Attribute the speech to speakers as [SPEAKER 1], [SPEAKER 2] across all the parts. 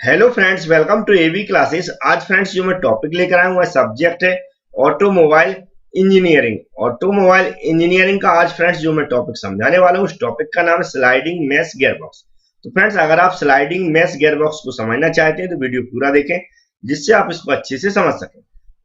[SPEAKER 1] Hello friends, welcome to AV classes. आज friends जो मैं टॉपिक लेकर आया हूँ सब्जेक्ट है ऑटोमोबाइल इंजीनियरिंग। ऑटोमोबाइल इंजीनियरिंग का आज फ्रेंड्स जो मैं टॉपिक समझाने वाला हूँ उस टॉपिक का नाम है स्लाइडिंग मैश गियरबॉक्स। तो फ्रेंड्स अगर आप स्लाइडिंग मैश गियरबॉक्स को समझना चाहते हैं तो वीडियो पूरा देखें जिससे आप इसको अच्छे से समझ सकें।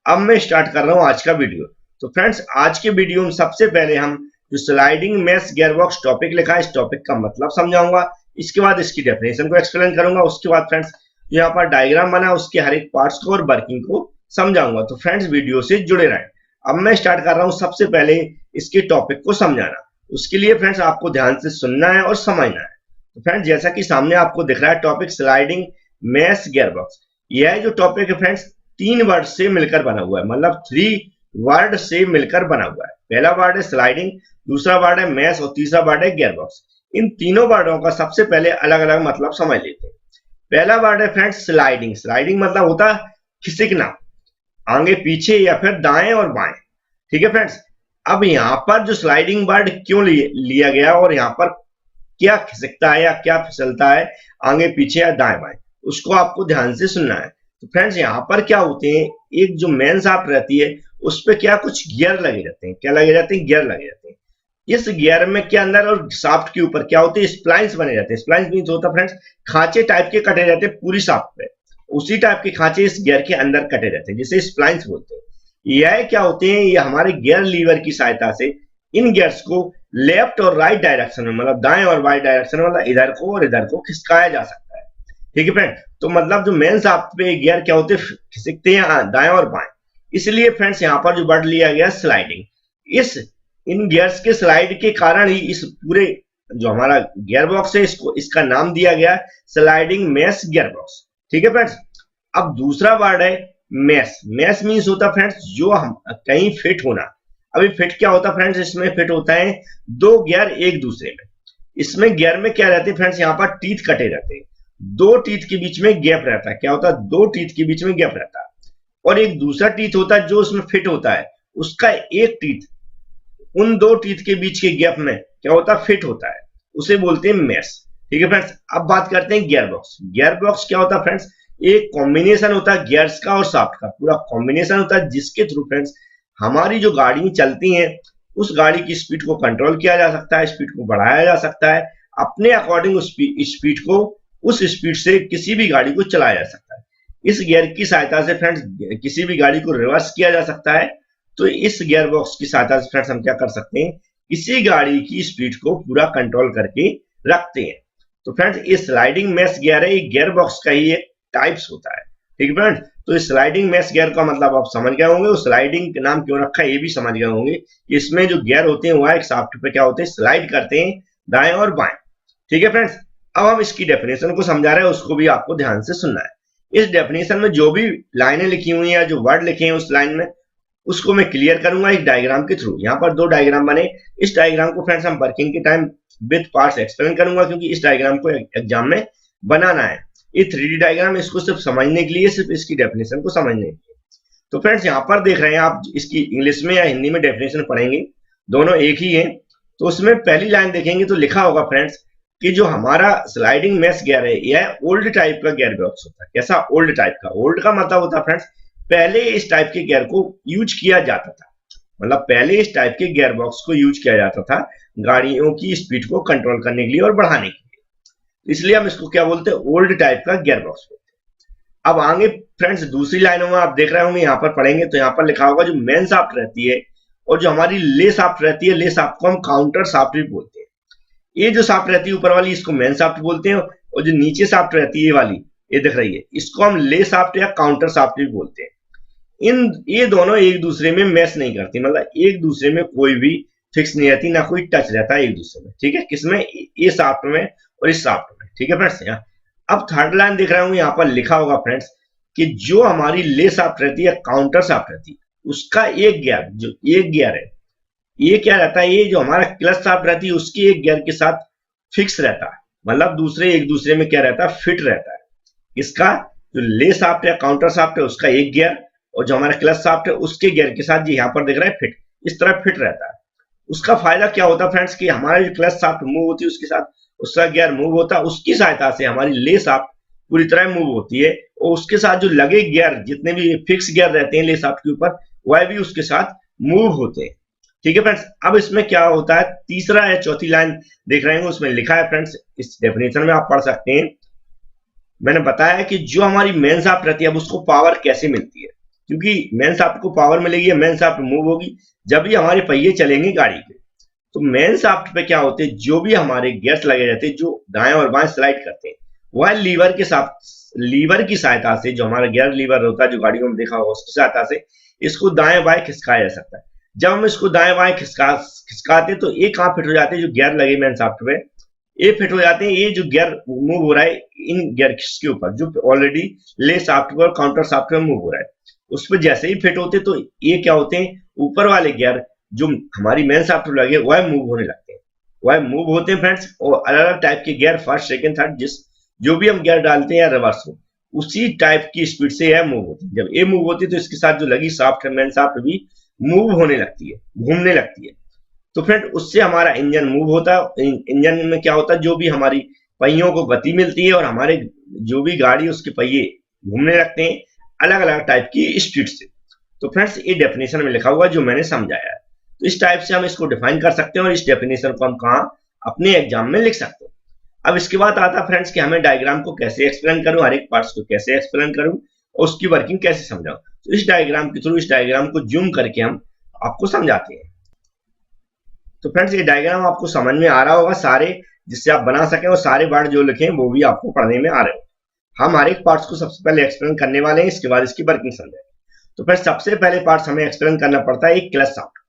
[SPEAKER 1] अब मैं स्टार्ट कर रहा हूँ आज का वीडियो। तो फ्रेंड्स आज के वीडियो में सबसे पहले हम जो स्लाइडिंग मैश गियरबॉक्स टॉपिक लिखा है इस टॉपिक का मतलब समझाऊंगा। इसके बाद इसकी डेफिनेशन को एक्सप्लेन करूंगा। उसके बाद फ्रेंड्स यहाँ पर डायग्राम बना उसके हर एक पार्ट्स को और वर्किंग को समझाऊंगा। तो फ्रेंड्स वीडियो से जुड़े रहें। अब मैं स्टार्ट कर रहा हूँ सबसे पहले इसके टॉपिक को समझाना। उसके लिए फ्रेंड्स आपको ध्यान से सुनना है और समझना है। तो फ्रेंड्स जैसा कि सामने आपको दिख रहा है टॉपिक स्लाइडिंग मैश गियरबॉक्स। यह जो टॉपिक है फ्रेंड्स 3 वर्ड से मिलकर बना हुआ है, मतलब 3 वर्ड से मिलकर बना हुआ है। पहला वर्ड है स्लाइडिंग, दूसरा वर्ड है मैश और तीसरा वर्ड है गियरबॉक्स। इन तीनों वर्डों का सबसे पहले अलग अलग मतलब समझ लेते हैं। पहला वर्ड है फ्रेंड्स स्लाइडिंग। स्लाइडिंग मतलब होता है खिसकना, आगे पीछे या फिर दाएं और बाएं। ठीक है फ्रेंड्स। अब यहाँ पर जो स्लाइडिंग वर्ड क्यों लिया गया और यहाँ पर क्या खिसकता है या क्या फिसलता है आगे पीछे या दाएं बाएं, उसको आपको ध्यान से सुनना है। तो फ्रेंड्स यहाँ पर क्या होते हैं, एक जो मेन शाफ्ट रहती है उस पर क्या कुछ गियर लगे रहते हैं। क्या लगे रहते हैं? गियर लगे रहते हैं। इस गियर में के अंदर और शाफ्ट के ऊपर क्या होते हैं? स्प्लाइंस बने रहते हैं। स्प्लाइंस मींस होता है फ्रेंड्स खांचे टाइप के कटे रहते हैं पूरी शाफ्ट पे। उसी टाइप के खांचे इस गियर के अंदर कटे रहते हैं जिसे स्प्लाइंस बोलते हैं। यह क्या होते हैं? ये हमारे गियर लीवर की सहायता से इन गियर्स को लेफ्ट और राइट डायरेक्शन में, मतलब दाएं और बाएं डायरेक्शन में, मतलब इधर को और इधर को खिसकाया जा सकता है। ठीक है फ्रेंड। तो मतलब जो मेन शाफ्ट पे गियर क्या होते हैं, खिसकते हैं दाएं और बाएं। इसलिए फ्रेंड्स यहाँ पर जो वर्ड लिया गया स्लाइडिंग, इस इन गियर्स के स्लाइड के कारण ही इस पूरे जो हमारा गियर बॉक्स है इसको इसका नाम दिया गया स्लाइडिंग मैश गियर बॉक्स। ठीक है फ्रेंड्स। अब दूसरा वर्ड है मैश। मैश मींस होता है फ्रेंड्स जो हम कहीं फिट होना। अभी फिट क्या होता है फ्रेंड्स? इसमें फिट होता है 2 गियर एक दूसरे में। इसमें गियर में क्या रहते हैं फ्रेंड्स? यहाँ पर टीथ कटे रहते हैं, 2 टीथ के बीच में गैप रहता है। क्या होता है? 2 टीथ के बीच में गैप रहता है। और एक दूसरा टीथ होता है जो उसमें फिट होता है, उसका एक टीथ उन 2 टीथ के बीच के गैप में क्या होता है? फिट होता है। उसे बोलते हैं मैश। ठीक है फ्रेंड्स। अब बात करते हैं गियर बॉक्स। गियर बॉक्स क्या होता है फ्रेंड्स? एक कॉम्बिनेशन होता है गियर्स का और शाफ्ट का, पूरा कॉम्बिनेशन होता है जिसके थ्रू फ्रेंड्स हमारी जो गाड़ी चलती है उस गाड़ी की स्पीड को कंट्रोल किया जा सकता है, स्पीड को बढ़ाया जा सकता है अपने अकॉर्डिंग। उस स्पीड को उस स्पीड से किसी भी गाड़ी को चलाया जा सकता है। इस गियर की सहायता से फ्रेंड्स किसी भी गाड़ी को रिवर्स किया जा सकता है। तो इस गियर बॉक्स की सहायता से फ्रेंड्स हम क्या कर सकते हैं? किसी गाड़ी की स्पीड को पूरा कंट्रोल करके रखते हैं। तो फ्रेंड्स ये स्लाइडिंग मैश गियर है, ये गियर बॉक्स का ही एक टाइप्स होता है। ठीक है फ्रेंड्स। तो इस स्लाइडिंग मैश गियर का मतलब आप समझ गए होंगे। उस स्लाइडिंग का नाम क्यों रखा है ये भी समझ गए होंगे। इसमें जो गियर होते हैं वो एक शाफ्ट पे क्या होते हैं? स्लाइड करते हैं दाएं और बाएं। ठीक है फ्रेंड्स। अब हम इसकी डेफिनेशन को समझा रहे हैं, उसको भी आपको ध्यान से सुनना है। इस डेफिनेशन में जो भी लाइनें लिखी हुई हैं या जो वर्ड लिखे हैं उस लाइन में उसको मैं क्लियर करूंगा एक डायग्राम के थ्रू। यहाँ पर 2 डायग्राम बने। इस डायग्राम को फ्रेंड्स हम वर्किंग के टाइम विद पार्ट्स एक्सप्लेन करूंगा क्योंकि इस डायग्राम को एग्जाम में बनाना है। ये 3D डायग्राम इसको सिर्फ समझने के लिए, सिर्फ इसकी डेफिनेशन को समझने के लिए। तो फ्रेंड्स यहाँ पर देख रहे हैं आप, इसकी इंग्लिश में या हिंदी में डेफिनेशन पढ़ेंगे, दोनों एक ही है। तो उसमें पहली लाइन देखेंगे तो लिखा होगा फ्रेंड्स कि जो हमारा स्लाइडिंग मैश गियर है यह ओल्ड टाइप का गियर बॉक्स होता है। कैसा? ओल्ड टाइप का। ओल्ड का मतलब होता है फ्रेंड्स पहले इस टाइप के गियर को यूज किया जाता था, मतलब पहले इस टाइप के गियर बॉक्स को यूज किया जाता था गाड़ियों की स्पीड को कंट्रोल करने के लिए और बढ़ाने के लिए। इसलिए हम इसको क्या बोलते हैं? ओल्ड टाइप का गियर बॉक्स बोलते हैं। अब आगे फ्रेंड्स दूसरी लाइनों में आप देख रहे होंगे, यहाँ पर पढ़ेंगे तो यहाँ पर लिखा होगा जो मेन शाफ्ट रहती है और जो हमारी ले शाफ्ट रहती है, ले शाफ्ट को हम काउंटर शाफ्ट भी बोलते हैं। ये जो शाफ्ट रहती है ऊपर वाली इसको मेन शाफ्ट बोलते हैं और जो नीचे शाफ्ट रहती है ये वाली, ये दिख रही है, इसको हम ले शाफ्ट या काउंटर शाफ्ट भी बोलते हैं। ये दोनों एक दूसरे में मैच नहीं करती, मतलब एक दूसरे में कोई भी फिक्स नहीं रहती, ना कोई टच रहता है एक दूसरे में। ठीक है, किसमें? ये शाफ्ट में और इस शाफ्ट में। ठीक है फ्रेंड्स। यहाँ अब थर्ड लाइन दिख रहा हूँ, यहाँ पर लिखा होगा फ्रेंड्स कि जो हमारी ले शाफ्ट रहती है, काउंटर शाफ्ट रहती है, उसका एक गियर, जो एक गियर है ये क्या रहता है? ये जो हमारा क्लच शाफ्ट रहती है उसके एक गियर के साथ फिक्स रहता है, मतलब दूसरे एक दूसरे में क्या रहता है? फिट रहता है। इसका जो ले शाफ्ट या काउंटर शाफ्ट है उसका एक गियर और जो हमारा क्लच शाफ्ट है उसके गियर के साथ जो यहाँ पर दिख रहा है फिट, इस तरह फिट रहता है। उसका फायदा क्या होता है फ्रेंड्स कि हमारी जो क्लच शाफ्ट मूव होती है उसके साथ उसका गियर मूव होता है, उसकी सहायता से हमारी ले शाफ्ट पूरी तरह मूव होती है, और उसके साथ जो लगे गियर, जितने भी फिक्स गियर रहते हैं ले शाफ्ट के ऊपर, वह भी उसके साथ मूव होते हैं। ठीक है फ्रेंड्स, अब इसमें क्या होता है, तीसरा या चौथी लाइन देख रहे हैं, उसमें लिखा है फ्रेंड्स, इस डेफिनेशन में आप पढ़ सकते हैं। मैंने बताया है कि जो हमारी मेन शाफ्ट रहती है, अब उसको पावर कैसे मिलती है, क्योंकि मेन शाफ्ट को पावर मिलेगी, मेन शाफ्ट मूव होगी जब भी हमारे पहिए चलेंगे गाड़ी के। तो मेन शाफ्ट पे क्या होते हैं, जो भी हमारे गियर्स लगे रहते हैं, जो दाएं और बाएं स्लाइड करते हैं, वह लीवर की सहायता से, जो हमारा गियर लीवर होता है जो गाड़ियों में देखा होगा, उसकी सहायता से इसको दाएं बाएं खिसकाया जा सकता है। जब हम इसको दाएं बाएं खिसकाते तो ये कहाँ फिट हो जाते हैं, जो गियर लगे मेन शाफ्ट पे, ये फिट हो जाते हैं, ये जो गियर मूव हो रहा है इन गियर के ऊपर, जो ऑलरेडी ले शाफ्ट पर काउंटर शाफ्ट पे मूव हो रहा है, उस पर जैसे ही फिट होते तो ये क्या होते हैं, ऊपर वाले गियर जो हमारी मेन शाफ्ट पे लगे वह मूव होने लगते हैं, वह मूव होते हैं फ्रेंड्स। और अलग अलग टाइप के गियर, फर्स्ट सेकंड थर्ड, जो भी हम गियर डालते हैं या रिवर्स हो, उसी टाइप की स्पीड से यह मूव होती है। जब ये मूव होती है तो इसके साथ जो लगी शाफ्ट है मेन शाफ्ट भी मूव होने लगती है, घूमने लगती है। तो फ्रेंड उससे हमारा इंजन मूव होता है। इंजन में क्या होता है, जो भी हमारी पहियों को गति मिलती है और हमारे जो भी गाड़ी उसके पहिए घूमने लगते हैं अलग अलग टाइप की स्पीड से। तो फ्रेंड्स ये डेफिनेशन में लिखा हुआ जो मैंने समझाया है, तो इस टाइप से हम इसको डिफाइन कर सकते हैं और इस डेफिनेशन को हम कहाँ अपने एग्जाम में लिख सकते हैं। अब इसके बाद आता है फ्रेंड्स कि हमें डायग्राम को कैसे एक्सप्लेन करूं, हर एक पार्ट्स को कैसे एक्सप्लेन करूं और उसकी वर्किंग कैसे समझाऊं। तो इस डायग्राम के थ्रू, इस डायग्राम को जूम करके हम आपको समझाते हैं। तो फ्रेंड्स ये डायग्राम आपको समझ में आ रहा होगा सारे, जिससे आप बना सकें, और सारे वर्ड जो लिखे हैं वो भी आपको पढ़ने में आ रहे हो। हम हर एक पार्ट्स को सबसे पहले एक्सप्लेन करने वाले हैं, इसके बाद इसकी वर्किंग समझेंगे। तो फिर सबसे पहले पार्ट्स हमें एक्सप्लेन करना पड़ता है एक क्लच शाफ्ट।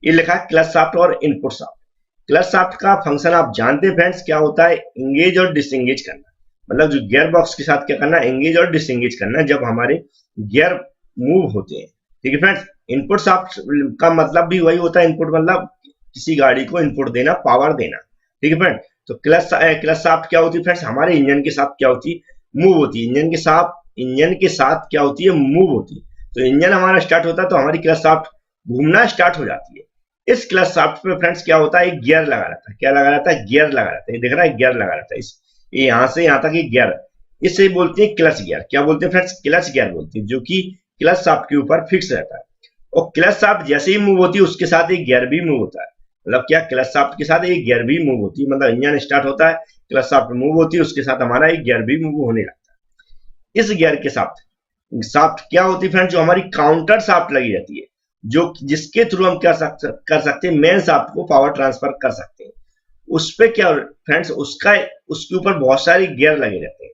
[SPEAKER 1] ये लिखा है क्लच शाफ्ट और इनपुट शाफ्ट। क्लच शाफ्ट का फंक्शन आप जानते हैं फ्रेंड्स, क्या होता है, एंगेज और डिसएंगेज करना। मतलब जो गियर बॉक्स के साथ क्या करना, एंगेज और डिसएंगेज करना जब हमारे गियर मूव होते हैं। ठीक है फ्रेंड्स, इनपुट शाफ्ट का मतलब भी वही होता है, इनपुट मतलब किसी गाड़ी को इनपुट देना, पावर देना। ठीक है फ्रेंड, तो क्लच शाफ्ट क्या होती है फ्रेंड्स, हमारे इंजन के साथ क्या होती है, मूव होती है। इंजन के साथ क्या होती है, मूव होती है। तो इंजन हमारा स्टार्ट होता है तो हमारी क्लच शाफ्ट घूमना स्टार्ट हो जाती है। इस क्लच शाफ्ट पे फ्रेंड्स क्या होता है, एक गियर लगा रहता है। क्या लगा रहता है, गियर लगा रहता है। देख रहा है, गियर लगा रहता है। ये यहाँ से यहाँ तक गियर, इससे बोलते हैं क्लच गियर। क्या बोलते हैं फ्रेंड्स, क्लच गियर बोलते हैं, जो कि क्लच शाफ्ट के ऊपर फिक्स रहता है। और क्लच शाफ्ट जैसे ही मूव होती है उसके साथ एक गियर भी मूव होता है। मतलब क्या, क्लच शाफ्ट के साथ एक गियर भी मूव होती है। मतलब इंजन स्टार्ट होता है, क्लच शाफ्ट मूव होती है, उसके साथ हमारा एक गियर भी मूव होने लगता है। इस गियर के शाफ्ट क्या होती है फ्रेंड्स, जो हमारी काउंटर शाफ्ट लगी रहती है, जो जिसके थ्रू हम क्या कर सकते हैं, मेन शाफ्ट को पावर ट्रांसफर कर सकते हैं। उस पे क्या फ्रेंड्स, उसके ऊपर बहुत सारे गियर लगे रहते हैं।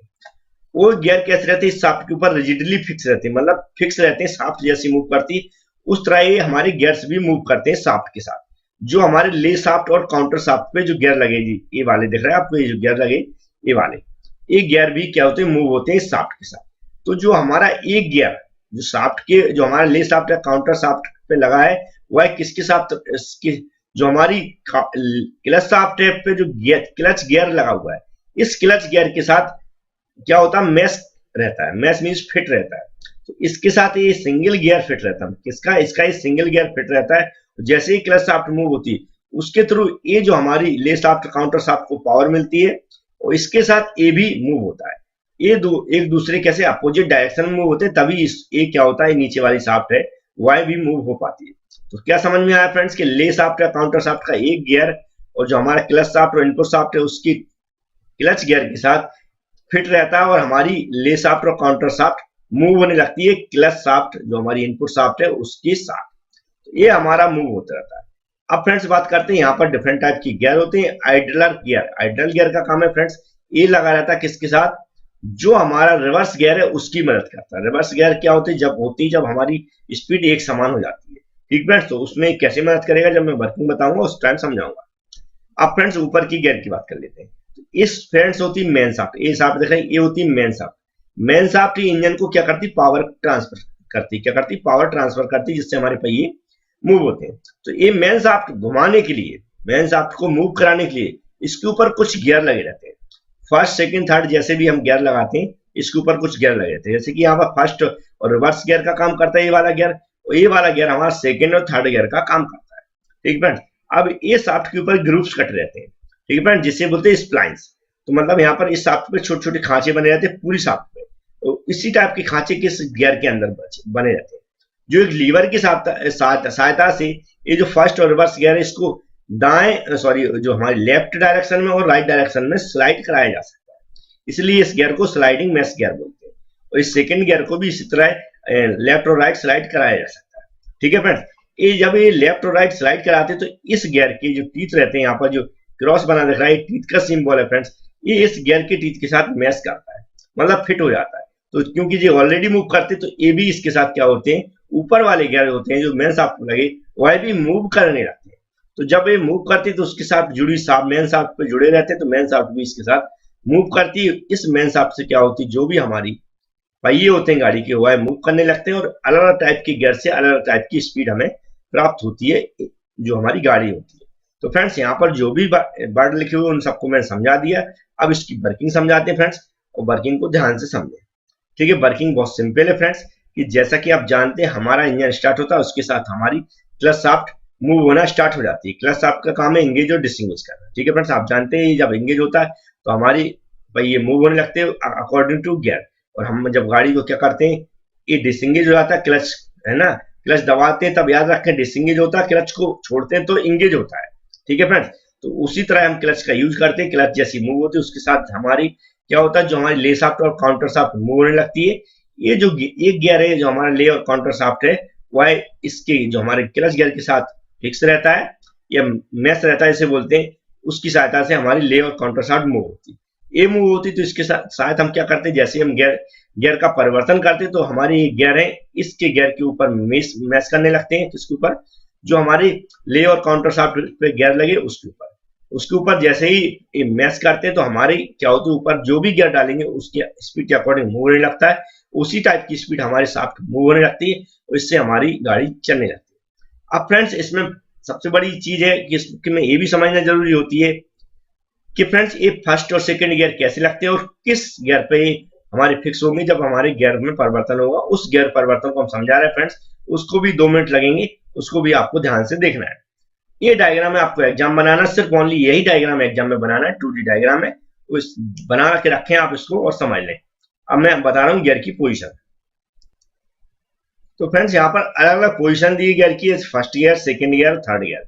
[SPEAKER 1] वो गियर कैसे रहते हैं, इस शाफ्ट के ऊपर रिजिडली फिक्स रहते हैं। मतलब फिक्स रहते हैं, शाफ्ट जैसी मूव करती उस तरह ये हमारे गियर्स भी मूव करते हैं शाफ्ट के साथ। जो हमारे ले शाफ्ट और काउंटर शाफ्ट पे जो गियर लगेगी, ये वाले दिख रहे हैं आपको, ये जो गियर लगे ये वाले, ये गियर भी क्या होते हैं, मूव होते हैं शाफ्ट के साथ। तो जो हमारा एक गियर जो शाफ्ट के, जो हमारा ले शाफ्ट या काउंटर शाफ्ट पे लगा है, वह किसके साथ, जो हमारी क्लच शाफ्ट है पे जो क्लच गियर लगा हुआ है, इस क्लच गियर के साथ क्या होता है, मैश रहता है। मैश मीन्स फिट रहता है। तो इसके साथ ये सिंगल गियर फिट रहता है। किसका, इसका ये सिंगल गियर फिट रहता है। जैसे ही क्लच शाफ्ट मूव होती है उसके थ्रू ये जो हमारी ले शाफ्ट काउंटर शाफ्ट को पावर मिलती है, और इसके साथ ये भी मूव होता है। ये एक दूसरे कैसे अपोजिट डायरेक्शन में मूव होते हैं, तभी ये क्या होता है, नीचे वाली शाफ्ट है वह भी मूव हो पाती है। तो क्या समझ में आया फ्रेंड्स कि ले शाफ्ट या काउंटर शाफ्ट का एक गियर, और जो हमारा क्लच शाफ्ट और इनपुट शाफ्ट है उसकी क्लच गियर के साथ फिट रहता है, और हमारी ले शाफ्ट और काउंटर शाफ्ट मूव होने लगती है क्लच शाफ्ट जो हमारी इनपुट शाफ्ट है उसके साथ। तो ये हमारा मूव होता रहता है। अब फ्रेंड्स बात करते हैं, यहाँ पर डिफरेंट टाइप की गियर होते हैं। आइडलर गियर, आइडल गियर का काम है फ्रेंड्स, ये लगा रहता है किसके साथ, जो हमारा रिवर्स गियर है उसकी मदद करता है। रिवर्स गियर क्या होती है, जब हमारी स्पीड एक समान हो जाती है। ठीक फ्रेंड्स, तो उसमें कैसे मदद करेगा जब मैं वर्किंग बताऊंगा उस टाइम समझाऊंगा। अब फ्रेंड्स ऊपर की गियर की बात कर लेते हैं। इस फ्रेंड्स होती है मेन शाफ्ट, ये शाफ्ट देख रहे हैं, ये होती है main shaft. Main shaft engine को क्या करती, पावर ट्रांसफर करती, क्या करती, पावर ट्रांसफर करती, जिससे हमारे पहिए मूव होते हैं। तो ये मेन शाफ्ट घुमाने के लिए, मेन शाफ्ट को मूव कराने के लिए इसके ऊपर कुछ गियर लगे रहते हैं। फर्स्ट सेकंड थर्ड जैसे भी हम गियर लगाते हैं इसके ऊपर कुछ गियर लगे रहते हैं। जैसे कि यहाँ पर फर्स्ट और रिवर्स गियर का काम करता है ये वाला गियर, और ये वाला गियर हमारा सेकंड और थर्ड गियर का काम करता है। ठीक फ्रेंड्स, अब ये शाफ्ट के ऊपर ग्रूव्स कट रहते हैं। ठीक है फ्रेंड, जिसे बोलते हैं स्प्लाइंस। तो मतलब यहाँ पर इस शाफ्ट पे छोटे छोटे खांचे बने रहते हैं पूरी शाफ्ट पे, तो इसी टाइप के खांचे किस गियर के अंदर बने रहते हैं, जो एक लीवर की सहायता से ये जो फर्स्ट और रिवर्स गियर है इसको दाएं सॉरी जो हमारे लेफ्ट डायरेक्शन में और राइट डायरेक्शन में स्लाइड कराया जा सकता है, इसलिए इस गियर को स्लाइडिंग मैश गियर बोलते हैं। और इस सेकंड गियर को भी इसी तरह लेफ्ट और राइट स्लाइड कराया जा सकता है। ठीक है फ्रेंड्स, ये जब ये लेफ्ट और राइट स्लाइड कराते हैं तो इस गियर के जो टीथ रहते हैं, यहाँ पर जो क्रॉस बना दिख रहा है टीथ का सिंबल है फ्रेंड्स, ये इस गियर के टीथ के साथ मैच करता है, मतलब फिट हो जाता है। तो क्योंकि ये ऑलरेडी मूव करते तो ये भी इसके साथ क्या होते हैं, ऊपर वाले गियर होते हैं जो मेन शाफ्ट में लगे वह भी मूव करने लगते हैं। तो जब ये मूव करती है तो उसके साथ जुड़ी मेन शाफ्ट पे जुड़े रहते हैं, तो मेन शाफ्ट भी इसके साथ मूव करती है। इस मेन शाफ्ट से क्या होती है, जो भी हमारी पहिए होते हैं गाड़ी के वह मूव करने लगते हैं और अलग अलग टाइप के गियर से अलग अलग टाइप की स्पीड हमें प्राप्त होती है जो हमारी गाड़ी होती है। तो फ्रेंड्स यहाँ पर जो भी वर्ड लिखे हुए उन सबको मैंने समझा दिया। अब इसकी वर्किंग समझाते हैं फ्रेंड्स, और वर्किंग को ध्यान से समझें। ठीक है, वर्किंग बहुत सिंपल है फ्रेंड्स, कि जैसा कि आप जानते हैं हमारा इंजन स्टार्ट होता है उसके साथ हमारी क्लच शाफ्ट मूव होना स्टार्ट हो जाती है। क्लच शाफ्ट का काम है एंगेज और डिसएंगेज करना। ठीक है फ्रेंड्स, आप जानते हैं जब एंगेज होता है तो हमारी ये मूव होने लगते हैं अकॉर्डिंग टू गियर, और हम जब गाड़ी को क्या करते हैं ये डिसएंगेज हो जाता है, क्लच है ना, क्लच दबाते हैं तब याद रखें डिसएंगेज होता है, क्लच को छोड़ते हैं तो एंगेज होता है। ठीक है फ्रेंड्स, तो उसी तरह हम क्लच का यूज करते हैं, क्लच जैसी मूव होती है उसके साथ हमारी क्या होता है, जो हमारी ले शाफ्ट और काउंटर शाफ्ट मूव होने लगती है। ये जो एक गियर है जो हमारा ले और काउंटर शाफ्ट है वह इसके जो हमारे क्लच गियर के साथ फिक्स रहता है या मैश रहता है इसे बोलते हैं, उसकी सहायता से हमारी ले और काउंटर शाफ्ट मूव होती है। ये मूव होती तो इसके साथ हम क्या करते हैं, जैसे हम गियर का परिवर्तन करते हैं तो हमारी गियर है इसके गियर के ऊपर मैश करने लगते हैं, इसके ऊपर जो हमारी ले और काउंटर शाफ्ट पे गियर लगे उसके ऊपर जैसे ही मैश करते हैं तो हमारी क्या होती है ऊपर जो भी गियर डालेंगे उसकी स्पीड के अकॉर्डिंग मूव होने लगता है, उसी टाइप की स्पीड हमारे शाफ्ट मूव होने लगती है और इससे हमारी गाड़ी चलने लगती है। अब फ्रेंड्स इसमें सबसे बड़ी चीज है कि इसमें ये भी समझना जरूरी होती है कि फ्रेंड्स ये फर्स्ट और सेकंड गियर कैसे लगते हैं और किस गियर पे हमारे फिक्स होंगे जब हमारे गियर में परिवर्तन होगा, उस गियर परिवर्तन को हम समझा रहे हैं फ्रेंड्स, उसको भी 2 मिनट लगेंगे, उसको भी आपको ध्यान से देखना है। ये डायग्राम है आपको एग्जाम बनाना, सिर्फ ओनली यही डायग्राम एग्जाम में बनाना है, 2D डायग्राम है, तो बना के रखें आप इसको और समझ लें। अब मैं बता रहा हूँ गियर की पोजीशन। तो फ्रेंड्स यहाँ पर अलग अलग पोजीशन दी गियर की, first gear, second gear, third gear,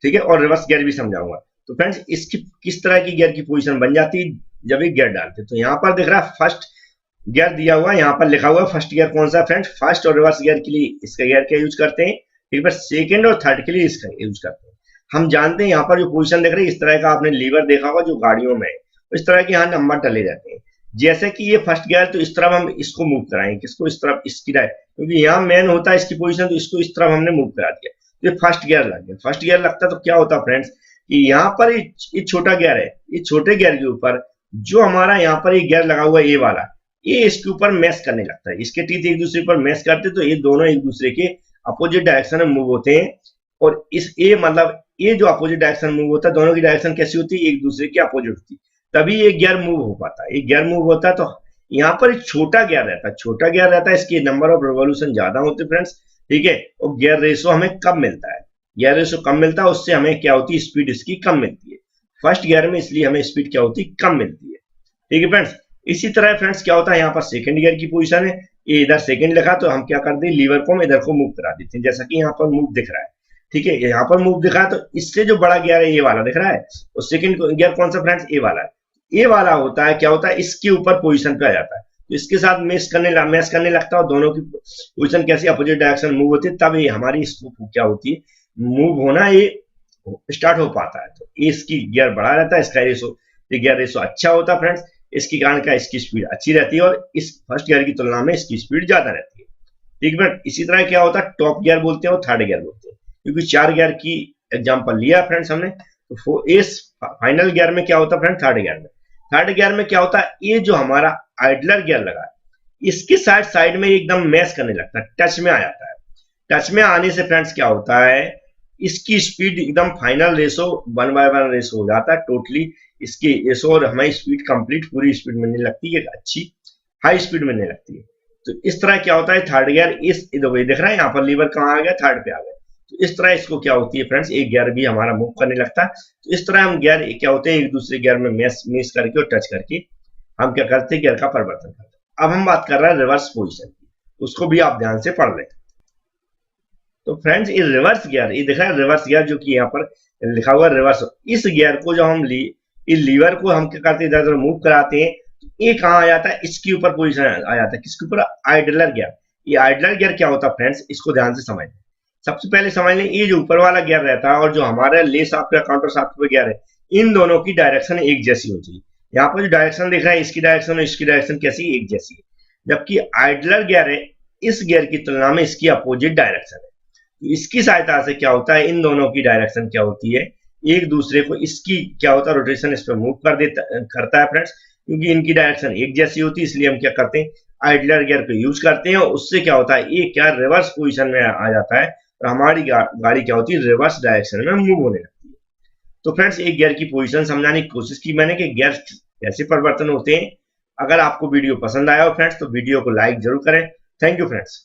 [SPEAKER 1] ठीक है, और रिवर्स गियर भी समझाऊंगा। तो फ्रेंड्स इसकी किस तरह की गियर की पोजीशन बन जाती है जब एक गियर डालते, तो यहाँ पर दिख रहा है फर्स्ट गियर दिया हुआ, यहाँ पर लिखा हुआ फर्स्ट गियर कौन सा फ्रेंड्स, फर्स्ट और रिवर्स गियर के लिए इसका गियर का यूज करते हैं, ठीक है, सेकंड और थर्ड के लिए इसका यूज करते हैं। हम जानते हैं यहाँ पर जो पोजीशन देख रहे हैं इस तरह का आपने लीवर देखा होगा जो गाड़ियों में है, इस तरह के यहाँ नंबर डले जाते हैं। जैसे कि ये फर्स्ट गियर तो इस तरफ हम इसको मूव कराएंगे, किसको, इस तरफ, इसकी राइट, क्योंकि यहाँ मेन होता है इसकी पोजीशन, तो इसको इस तरफ हमने मूव करा दिया, तो ये फर्स्ट गियर लग गया। फर्स्ट गियर लगता तो क्या होता फ्रेंड्स कि यहाँ पर ये छोटा गियर है, ये छोटे गियर के ऊपर जो हमारा यहाँ पर ये गियर लगा हुआ है ये वाला, ये इसके ऊपर मैश करने लगता है, इसके टीथ एक दूसरे पर मैश करते तो ये दोनों एक दूसरे के अपोजिट डायरेक्शन में मूव होते हैं। और इस ये मतलब ये जो अपोजिट डायरेक्शन मूव होता है, दोनों की डायरेक्शन कैसी होती है, एक दूसरे के अपोजिट होती है, तभी ये गियर मूव हो पाता है। ये गियर मूव होता है तो यहाँ पर एक छोटा गियर रहता है, छोटा गियर रहता है, इसके नंबर ऑफ रिवॉल्यूशन ज्यादा होते हैं फ्रेंड्स, ठीक है, और गियर रेशो हमें कम मिलता है, गियर रेशो कम मिलता है, उससे हमें क्या होती है, स्पीड इसकी कम मिलती है फर्स्ट गियर में, इसलिए हमें स्पीड क्या होती है, कम मिलती है। ठीक है फ्रेंड्स, इसी तरह फ्रेंड्स क्या होता है, यहाँ पर सेकंड गियर की पोजीशन है, ये इधर सेकंड लिखा तो हम क्या करते हैं, लीवर को हम इधर को मूव करा देते हैं, जैसा कि यहाँ पर मूव दिख रहा है, ठीक है, यहाँ पर मूव दिख रहा है, तो इससे जो बड़ा गियर है ये वाला दिख रहा है, और सेकंड गियर कौन सा फ्रेंड्स, ये वाला है। ये वाला होता है क्या होता है, इसके ऊपर पोजीशन पे आ जाता है, तो इसके साथ मैश करने लगता है, और दोनों की पोजीशन कैसी अपोजिट डायरेक्शन मूव होती है, तब ये हमारी इसको क्या होती है, मूव होना ये स्टार्ट हो पाता है। तो इसकी गियर बड़ा रहता है, इसका रेशो, गियर रेशो अच्छा होता है फ्रेंड्स, इसके कारण का इसकी स्पीड अच्छी रहती है, और इस फर्स्ट गियर की तुलना में इसकी स्पीड ज्यादा रहती है। ठीक है, इसी तरह क्या होता है, टॉप गियर बोलते हैं और थर्ड गियर बोलते हैं, क्योंकि 4 गियर की एग्जांपल लिया फ्रेंड्स हमने। तो इस फाइनल गियर में क्या होता है फ्रेंड, थर्ड गियर में क्या होता है, ये जो हमारा आइडलर गियर लगा है इसके साइड में एकदम मैश करने लगता है, टच में आ जाता है। टच में आने से फ्रेंड्स क्या होता है, इसकी स्पीड एकदम फाइनल रेशो 1/1 रेशो हो जाता है, टोटली इसकी रेशो, और हमें स्पीड कंप्लीट पूरी स्पीड मिलने लगती है, अच्छी हाई स्पीड मिलने लगती है। तो इस तरह क्या होता है, थर्ड गियर इस दिख रहा है यहाँ पर लीवर कहाँ आ गया, थर्ड पे आ गया, तो इस तरह इसको क्या होती है फ्रेंड्स, एक गियर भी हमारा मूव करने लगता है। तो इस तरह हम गियर क्या होते हैं एक दूसरे गियर में मिस करके और टच करके हम क्या करते हैं, गियर का परिवर्तन करते हैं। अब हम बात कर रहे हैं रिवर्स पोजिशन की, उसको भी आप ध्यान से पढ़ लें। तो फ्रेंड्स ये रिवर्स गियर, ये देखा है रिवर्स गियर जो कि यहाँ पर लिखा हुआ रिवर्स, इस गियर को जो हम इस लीवर को हम क्या करते हैं इधर उधर मूव कराते हैं, ये कहाँ आ जाता है, इसके ऊपर पोजीशन आ जाता है, किसके ऊपर, आइडलर गियर। ये आइडलर गियर क्या होता है फ्रेंड्स, इसको ध्यान से समझ लें। सबसे पहले समझ लें, ये जो ऊपर वाला गियर रहता है और जो हमारा ले शाफ्ट या काउंटर शाफ्ट पे गियर है, इन दोनों की डायरेक्शन एक जैसी होनी चाहिए। यहाँ पर जो डायरेक्शन दिख रहा है, इसकी डायरेक्शन और इसकी डायरेक्शन कैसी, एक जैसी है। जबकि आइडलर गियर है, इस गियर की तुलना में इसकी अपोजिट डायरेक्शन है। तो इसकी सहायता से क्या होता है, इन दोनों की डायरेक्शन क्या होती है, एक दूसरे को, इसकी क्या होता है रोटेशन इस पर मूव करता है फ्रेंड्स, क्योंकि इनकी डायरेक्शन एक जैसी होती है, इसलिए हम क्या करते हैं, आइडलर गियर को यूज करते हैं। और उससे क्या होता है, ये क्या रिवर्स पोजीशन में आ जाता है और हमारी गाड़ी क्या होती है, रिवर्स डायरेक्शन में मूव होने लगती है। तो फ्रेंड्स एक गियर की पोजीशन समझाने की कोशिश की मैंने कि गियर कैसे परिवर्तन होते हैं। अगर आपको वीडियो पसंद आया हो फ्रेंड्स तो वीडियो को लाइक जरूर करें। Thank you friends.